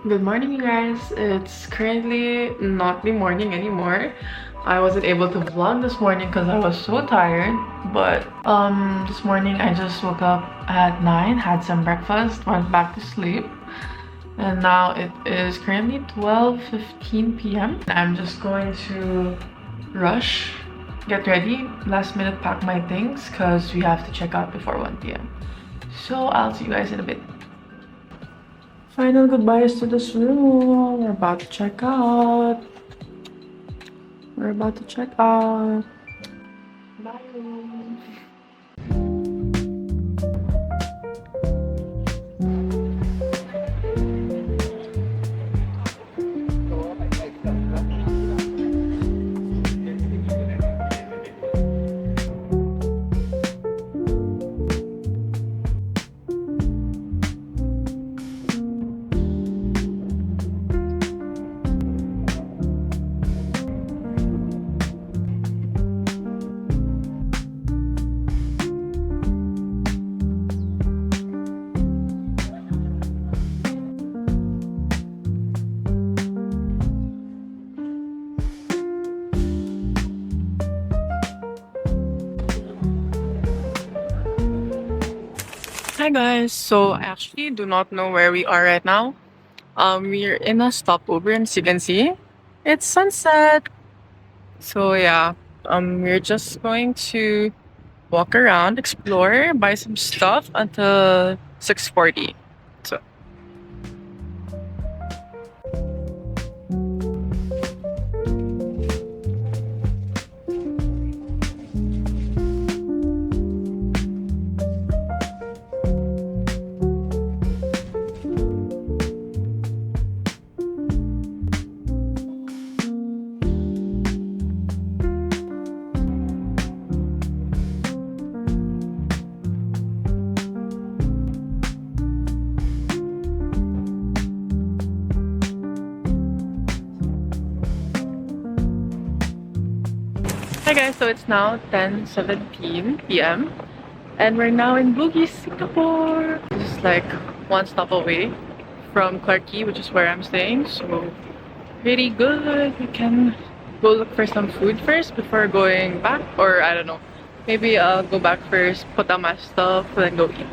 Good morning, you guys. It's currently not the morning anymore. I wasn't able to vlog this morning because I was so tired. But this morning I just woke up at 9, had some breakfast, went back to sleep. And now it is currently 12:15 p.m. I'm just going to rush, get ready, last minute pack my things because we have to check out before 1 p.m. So I'll see you guys in a bit. Final goodbyes to this room. We're about to check out. We're about to check out. Bye, room. Hi guys, so I actually do not know where we are right now. We're in a stopover, and as you can see, it's sunset. So yeah, we're just going to walk around, explore, buy some stuff until 6:40. So hi guys, so it's now 10:17 p.m. and we're now in Bugis, Singapore. Just like one stop away from Clarke Quay, which is where I'm staying. So pretty good. We can go look for some food first before going back, or I don't know. Maybe I'll go back first, put on my stuff, then go eat.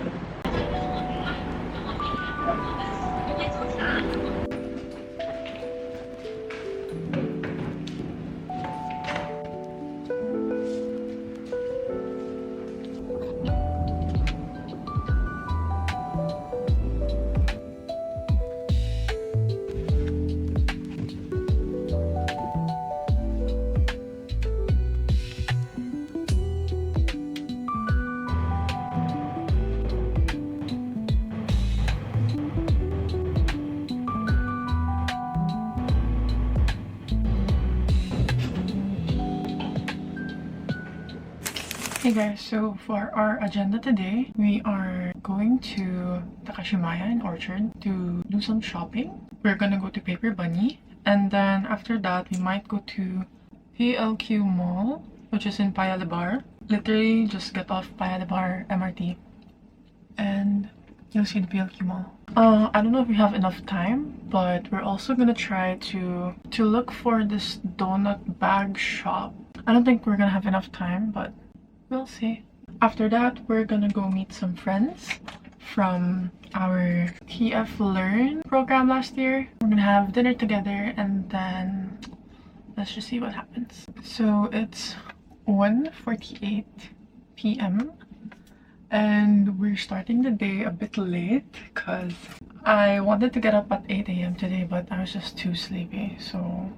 Hey guys, so for our agenda today, we are going to Takashimaya in Orchard to do some shopping. We're gonna go to Paper Bunny, and then after that, we might go to PLQ Mall, which is in Paya Lebar. Literally, just get off Paya Lebar MRT, and you'll see the PLQ Mall. I don't know if we have enough time, but we're also gonna try to look for this donut bag shop. I don't think we're gonna have enough time, but we'll see. After that, we're gonna go meet some friends from our TF Learn program last year. We're gonna have dinner together, and then let's just see what happens. So it's 1:48 p.m. and we're starting the day a bit late because I wanted to get up at 8 a.m. today, but I was just too sleepy. So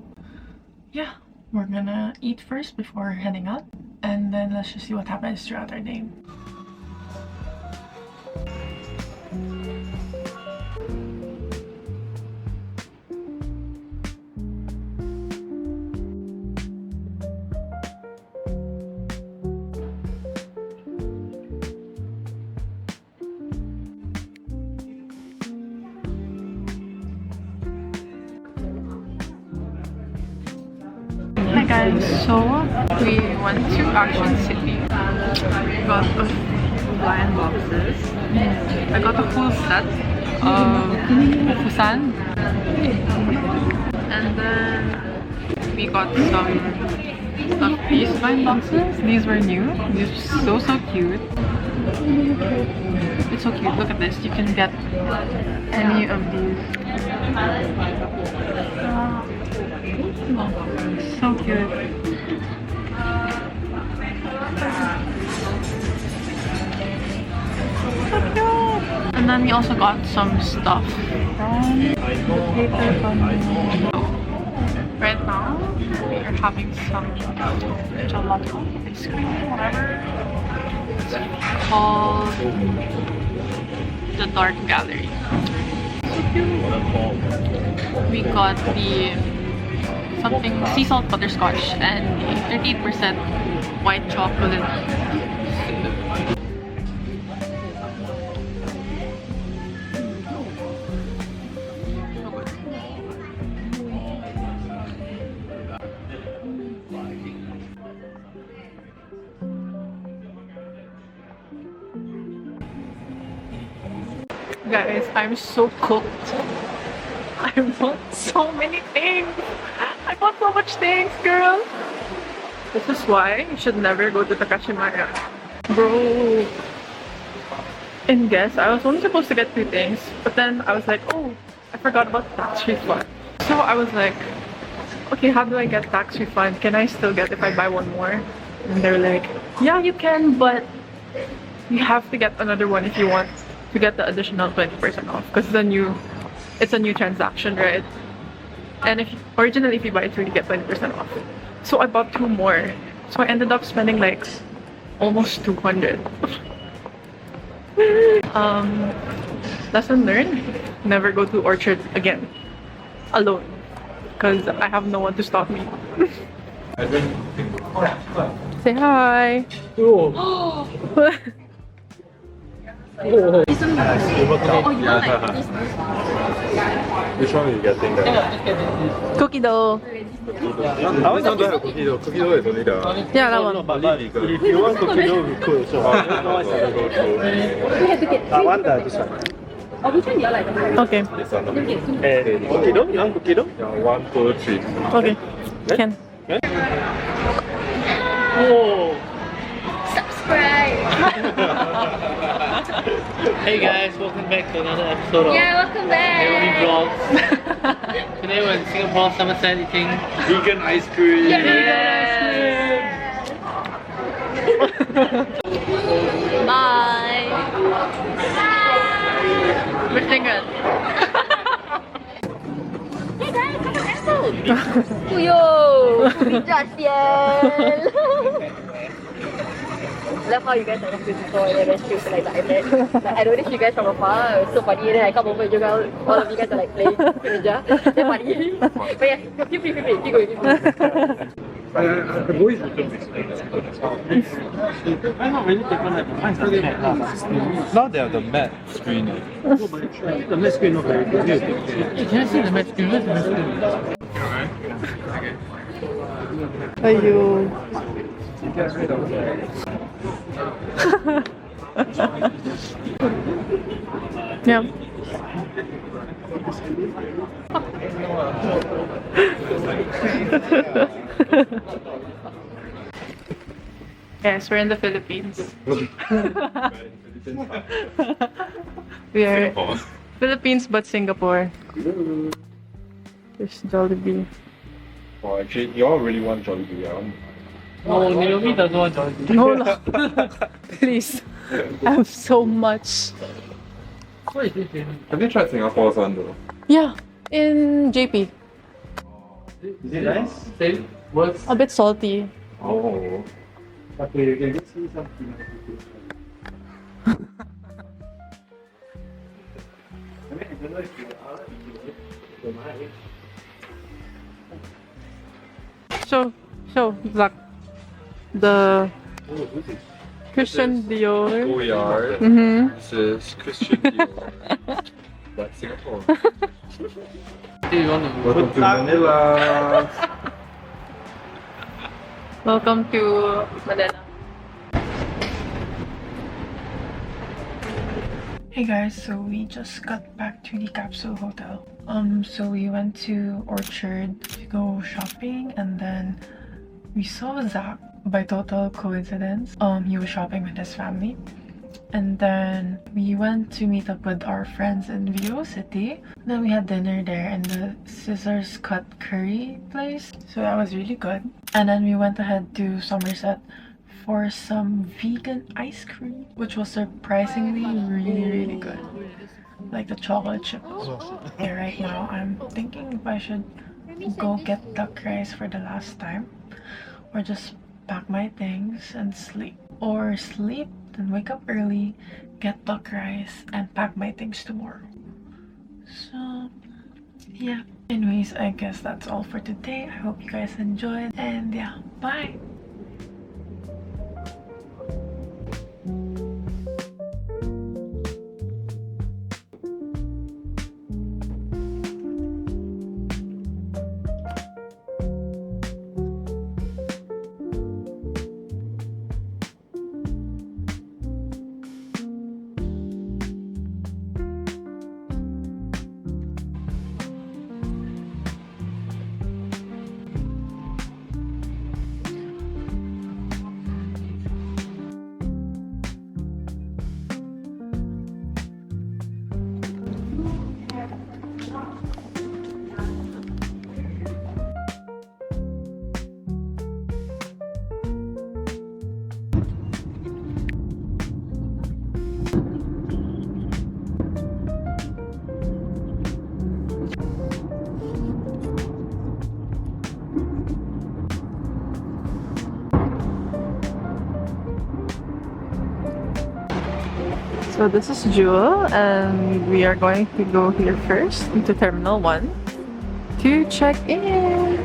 yeah, we're gonna eat first before heading out, and then let's just see what happens throughout our day. Hi guys, so we went to Action City, got a few lion boxes. I got a full set of Fusan And then we got some of these 9 boxes. These were new. These are so cute. It's so cute. Look at this. You can get any of these. So cute. So cute. And then we also got some stuff from the paper bunny. Right now, we are having some gelato ice cream, whatever. It's called the Dark Gallery. We got the something sea salt butterscotch and the 38% white chocolate. Guys, I'm so cooked. I bought so many things. I bought so much things, girl. This is why you should never go to Takashimaya. Bro. And guess, I was only supposed to get 2 things, but then I was like, oh, I forgot about tax refund. So I was like, okay, how do I get tax refund? Can I still get if I buy 1 more? And they're like, yeah, you can, but you have to get another one if you want to get the additional 20% off, because it's a new transaction, right? And originally if you buy 3 you get 20% off. So I bought 2 more. So I ended up spending like almost 200. Lesson learned, never go to Orchard again alone, because I have no one to stop me. Say hi. Oh, which one are you getting? Cookie dough. I always want to have cookie dough. Cookie dough is only the Yeah, that one. if you want cookie dough, we could also. Go through. I want this one. Okay. This one. And cookie dough? You want cookie dough? Yeah, 1, 2, 3. Okay. Can. Oh. Hey guys, welcome back to another episode of welcome back. Naomi Vlogs. Today we're in Singapore, Somerset, eating Vegan ice cream. Bye. Wishing it. Hey guys, come on episode. Puyo, bijak sial. Love how you guys are like before and then shoot like the iPad. Like, I noticed you guys from afar. It was so funny. And then I come over and all of you guys are like playing Ninja. They're funny. But yeah, keep going. I've always looked I'm not really different like mine's really matte. now they have the matte screen. The matte screen not very good. Can I see the matte screen? Where's the matte screen? Ayo. Yeah. Yes, we're in the Philippines. We are Philippines but Singapore. There's Jollibee. Oh, actually, you all really want Jollibee. I want. No, Naomi doesn't want Jollibee. No, please. I have so much. What is this in? Have you tried Singapore's one though? Yeah, in JP. Is it nice? Same? Works? A bit salty. Oh. Okay, you can see something. I mean, I don't know if you are. So, Zach, the Oh, who's this? Christian Dior. Goyard. Mm-hmm. This is Christian Dior. But Singapore. Hey, you want to Welcome to Manila. Welcome to Manila. Hey guys, so we just got back to the capsule hotel. So we went to Orchard to go shopping, and then we saw Zach by total coincidence. He was shopping with his family. And then we went to meet up with our friends in Vio City. Then we had dinner there in the scissors cut curry place. So that was really good. And then we went ahead to Somerset for some vegan ice cream, which was surprisingly really good. Like the chocolate chips. Okay, right now I'm thinking if I should go get duck rice for the last time, or just pack my things and sleep. Or sleep, then wake up early, get duck rice, and pack my things tomorrow. So yeah. Anyways, I guess that's all for today. I hope you guys enjoyed, and yeah, bye! So this is Jewel, and we are going to go here first into Terminal 1 to check in.